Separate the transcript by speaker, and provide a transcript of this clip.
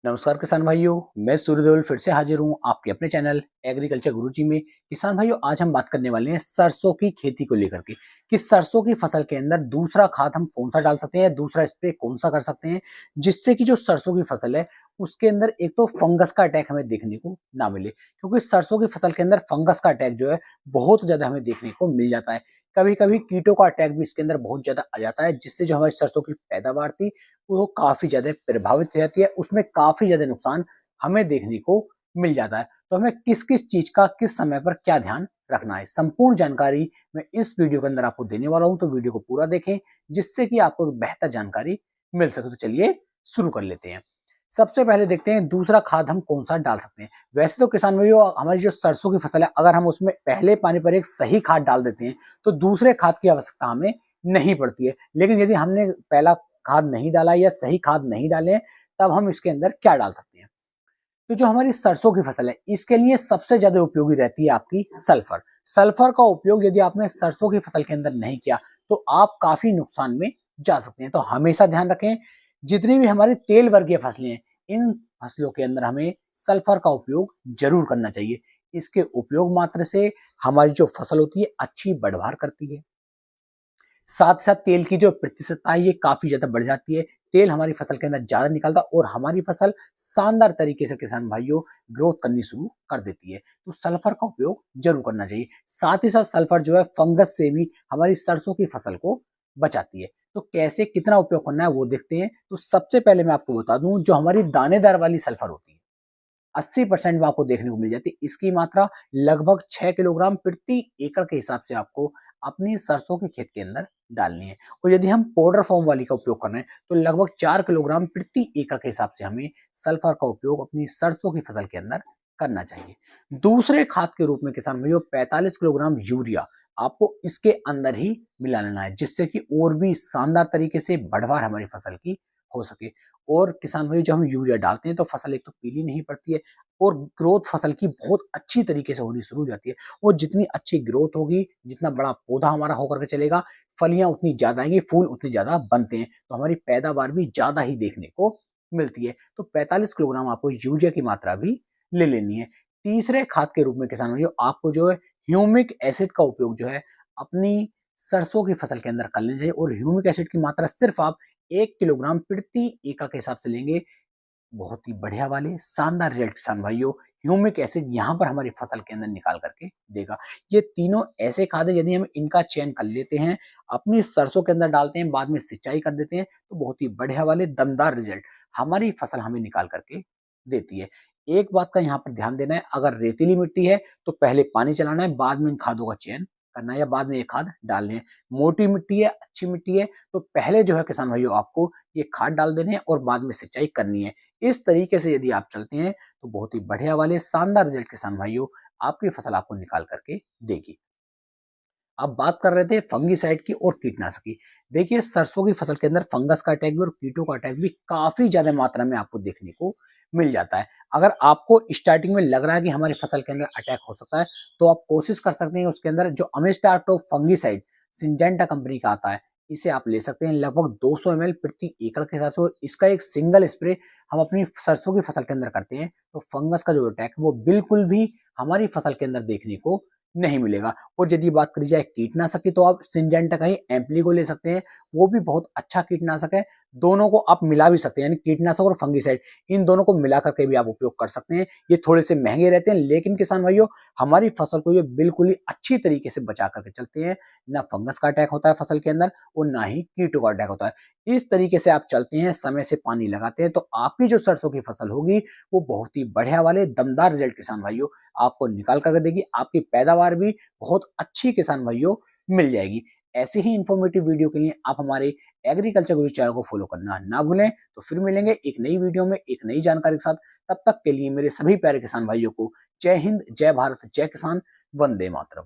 Speaker 1: नमस्कार किसान भाइयों, मैं सूर्यदेवल फिर से हाजिर हूँ आपके अपने चैनल एग्रीकल्चर गुरुजी में। किसान भाइयों, आज हम बात करने वाले हैं सरसों की खेती को लेकर के कि सरसों की फसल के अंदर दूसरा खाद हम कौन सा डाल सकते हैं, दूसरा स्प्रे कौन सा कर सकते हैं, जिससे कि जो सरसों की फसल है उसके अंदर एक तो फंगस का अटैक हमें देखने को ना मिले। क्योंकि सरसों की फसल के अंदर फंगस का अटैक जो है बहुत ज्यादा हमें देखने को मिल जाता है। कभी कभी कीटों का अटैक भी इसके अंदर बहुत ज्यादा आ जाता है, जिससे जो हमारी सरसों की पैदावार थी वो काफी ज्यादा प्रभावित हो जाती है, उसमें काफी ज्यादा नुकसान हमें देखने को मिल जाता है। तो हमें किस किस चीज का किस समय पर क्या ध्यान रखना है, संपूर्ण जानकारी मैं इस वीडियो के अंदर आपको देने वाला हूं। तो वीडियो को पूरा देखें जिससे कि आपको बेहतर जानकारी मिल सके। तो चलिए शुरू कर लेते हैं। सबसे पहले देखते हैं दूसरा खाद हम कौन सा डाल सकते हैं। वैसे तो किसान भाइयों, हमारी जो सरसों की फसल है, अगर हम उसमें पहले पानी पर एक सही खाद डाल देते हैं तो दूसरे खाद की आवश्यकता हमें नहीं पड़ती है। लेकिन यदि हमने पहला खाद नहीं डाला या सही खाद नहीं डाले, तब हम इसके अंदर क्या डाल सकते हैं। तो जो हमारी सरसों की फसल है, इसके लिए सबसे ज्यादा उपयोगी रहती है आपकी सल्फर। सल्फर का उपयोग यदि आपने सरसों की फसल के अंदर नहीं किया तो आप काफी नुकसान में जा सकते हैं। तो हमेशा ध्यान रखें, जितनी भी हमारी तेल वर्गीय फसलें हैं, इन फसलों के अंदर हमें सल्फर का उपयोग जरूर करना चाहिए। इसके उपयोग मात्र से हमारी जो फसल होती है अच्छी बढ़वार करती है। साथ साथ तेल की जो प्रतिशतता है ये काफी ज्यादा बढ़ जाती है। तेल हमारी फसल के अंदर ज्यादा निकलता है और हमारी फसल शानदार तरीके से किसान भाइयों ग्रोथ करनी शुरू कर देती है। तो सल्फर का उपयोग जरूर करना चाहिए। साथ ही साथ सल्फर जो है फंगस से भी हमारी सरसों की फसल को बचाती है। तो कैसे कितना उपयोग करना है वो देखते हैं। तो सबसे पहले मैं आपको बता दूं, जो हमारी दानेदार वाली सल्फर होती है 80% में आपको देखने को मिल जाती है। इसकी मात्रा लगभग 6 किलोग्राम प्रति एकड़ के हिसाब से आपको अपनी सरसों के खेत के अंदर डालनी है। और यदि हम पाउडर फॉर्म वाली का उपयोग कर रहे हैं तो लगभग 4 किलोग्राम प्रति एकड़ के हिसाब से हमें सल्फर का उपयोग अपनी सरसों की फसल के अंदर करना चाहिए। दूसरे खाद के रूप में किसान भाइयों 45 किलोग्राम यूरिया आपको इसके अंदर ही मिला लेना है, जिससे कि और भी शानदार तरीके से बढ़वार हमारी फसल की हो सके। और किसान भाई, जब हम यूरिया डालते हैं तो फसल एक तो पीली नहीं पड़ती है और ग्रोथ फसल की बहुत अच्छी तरीके से होनी शुरू हो जाती है। और जितनी अच्छी ग्रोथ होगी, जितना बड़ा पौधा हमारा होकर के चलेगा, फलियां उतनी ज्यादा आएंगी, फूल उतने ज्यादा बनते हैं, तो हमारी पैदावार भी ज्यादा ही देखने को मिलती है। तो 45 किलोग्राम आपको यूरिया की मात्रा भी ले लेनी है। तीसरे खाद के रूप में किसान भाइयों आपको जो है ह्यूमिक एसिड का उपयोग जो है अपनी सरसों की फसल के अंदर कर लेना चाहिए। और ह्यूमिक एसिड की मात्रा सिर्फ आप 1 किलोग्राम प्रति एकड़ के हिसाब से लेंगे। बहुत ही बढ़िया वाले शानदार रिजल्ट किसान भाइयों ह्यूमिक एसिड यहाँ पर हमारी फसल के अंदर निकाल करके देगा। ये तीनों ऐसे खाद है, यदि हम इनका चयन कर लेते हैं, अपनी सरसों के अंदर डालते हैं, बाद में सिंचाई कर देते हैं, तो बहुत ही बढ़िया वाले दमदार रिजल्ट हमारी फसल हमें निकाल करके देती है। एक बात का यहाँ पर ध्यान देना है, अगर रेतीली मिट्टी है तो पहले पानी चलाना है, बाद में इन खादों का चयन करना है या बाद में ये खाद डालने हैं। मोटी मिट्टी है, अच्छी मिट्टी है, तो पहले जो है किसान भाइयों आपको ये खाद डाल देने हैं और बाद में सिंचाई करनी है। इस तरीके से यदि आप चलते हैं तो बहुत ही बढ़िया वाले शानदार रिजल्ट किसान भाइयों आपकी फसल आपको निकाल करके देगी। अब बात कर रहे थे फंगीसाइड की और कीटनाशक की। देखिए, सरसों की फसल के अंदर फंगस का अटैक भी और कीटों का अटैक भी काफी ज्यादा मात्रा में आपको देखने को मिल जाता है। अगर आपको स्टार्टिंग में लग रहा है कि हमारी फसल के अंदर अटैक हो सकता है, तो आप कोशिश कर सकते हैं उसके अंदर जो अमेस्टार्टो फंगीसाइड सिंजेंटा कंपनी का आता है, इसे आप ले सकते हैं लगभग 200 ml प्रति एकड़ के हिसाब से। और इसका एक सिंगल स्प्रे हम अपनी सरसों की फसल के अंदर करते हैं तो फंगस का जो अटैक है वो बिल्कुल भी हमारी फसल के अंदर देखने को नहीं मिलेगा। और यदि बात करी जाए कीटनाशक की, तो आप सिंजेंटा का ही एम्पली को ले सकते हैं, वो भी बहुत अच्छा कीटनाशक है। दोनों को आप मिला भी सकते हैं, यानी कीटनाशक और फंगीसाइड इन दोनों को मिला करके भी आप उपयोग कर सकते हैं। ये थोड़े से महंगे रहते हैं, लेकिन किसान भाइयों हमारी फसल को ये बिल्कुल ही अच्छी तरीके से बचा करके चलते हैं। ना फंगस का अटैक होता है फसल के अंदर और ना ही कीटों का अटैक होता है। इस तरीके से आप चलते हैं, समय से पानी लगाते हैं, तो आपकी जो सरसों की फसल होगी वो बहुत ही बढ़िया वाले दमदार रिजल्ट किसान भाइयों आपको निकाल करके देगी। आपकी पैदावार भी बहुत अच्छी किसान भाइयों मिल जाएगी। ऐसे ही इंफॉर्मेटिव वीडियो के लिए आप हमारे एग्रीकल्चर गुरु चैनल को फॉलो करना ना भूलें। तो फिर मिलेंगे एक नई वीडियो में एक नई जानकारी के साथ। तब तक के लिए मेरे सभी प्यारे किसान भाइयों को जय हिंद, जय भारत, जय किसान, वंदे मातरम।